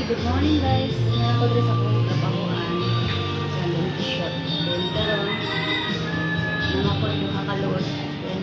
Good morning guys. Meron ko dito sa kong trabahoan sa lunch shop. Then karon nang ako yung makalood. Then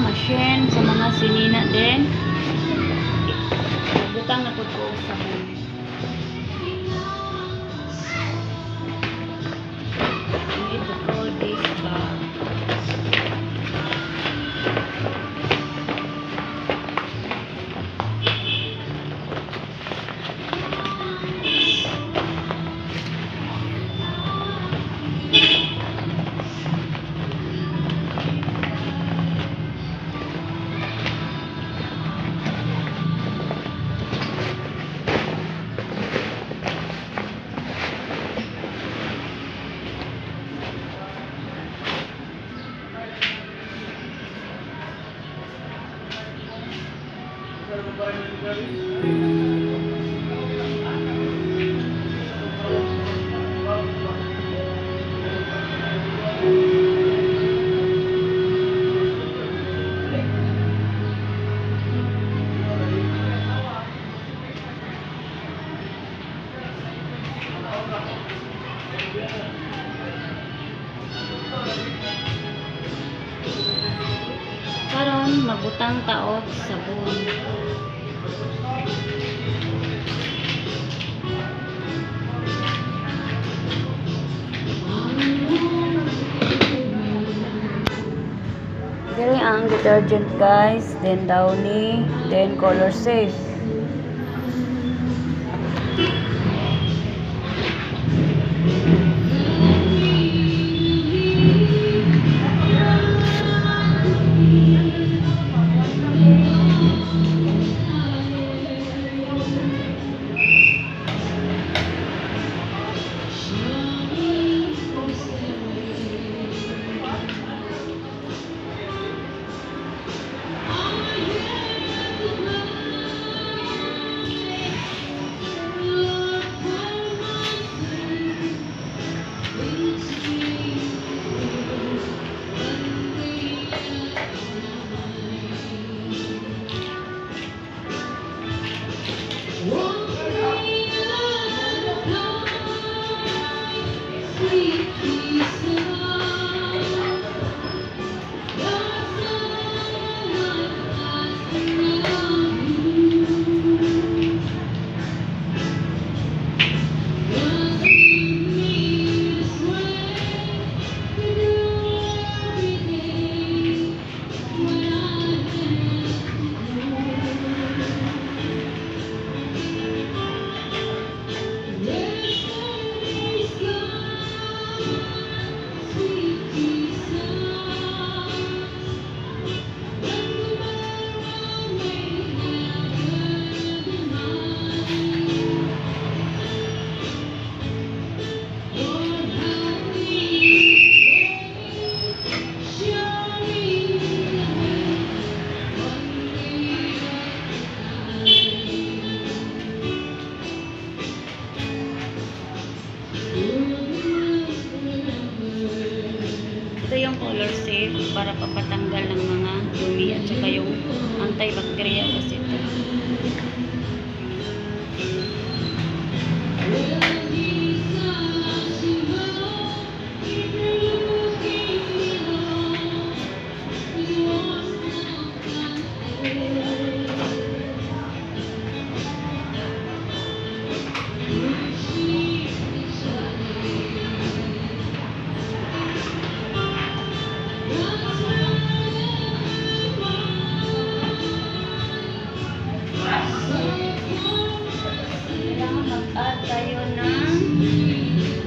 machine sa mga sinina din. Butang na po ko sa need to fold this back. Karon magbutang taot sabon. Diri ang detergent guys, then Downy, then Color Safe. Ito yung Color Safe para papatanggal ng mga dumi at saka yung antibacteria kasi ito.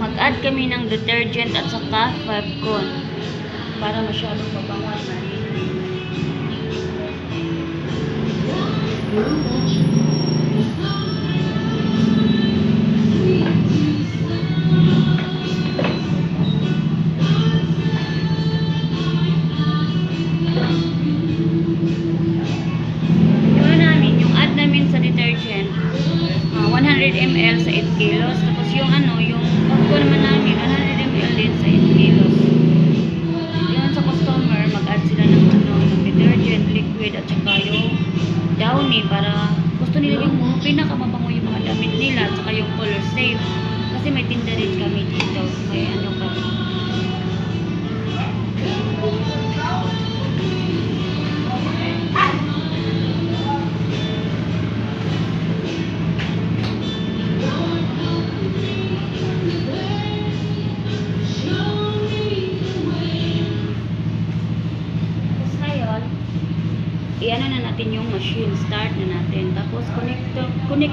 Mag-add kami ng detergent at saka 5 con para masyadong mabangon na. Yung add namin sa detergent 100 ml sa 8 kilos. Tapos yung yung popcorn naman namin 100 ml din sa 8 kilos. Yun sa customer, mag-add sila ng detergent, liquid at saka yung Downy para i-ano na natin yung machine. Start na natin. Tapos, connect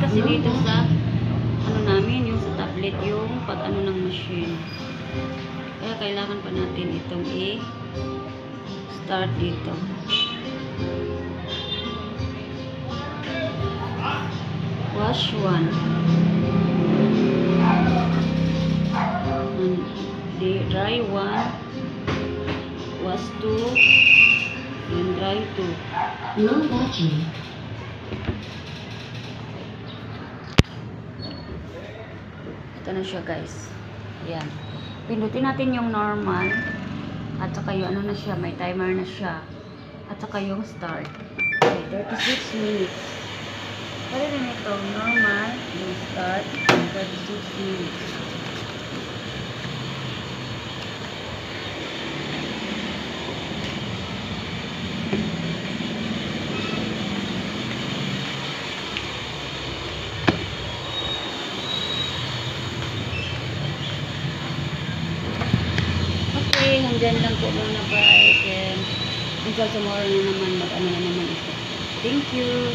kasi dito sa ano namin, yung sa tablet, yung pag-ano ng machine. Kaya kailangan pa natin itong i-start dito. Wash 1. Dry 1. Wash 2. And dry 2. Low battery. Ito na siya, guys. Ayan. Pindutin natin yung normal. At saka yung ano na siya, may timer na siya. At saka yung start. Okay, 36 minutes. Pwede rin ito, normal, yung start, 36 minutes. Okay, hanggang lang po muna guys. And until tomorrow na naman, mag-ano na naman ito. Thank you.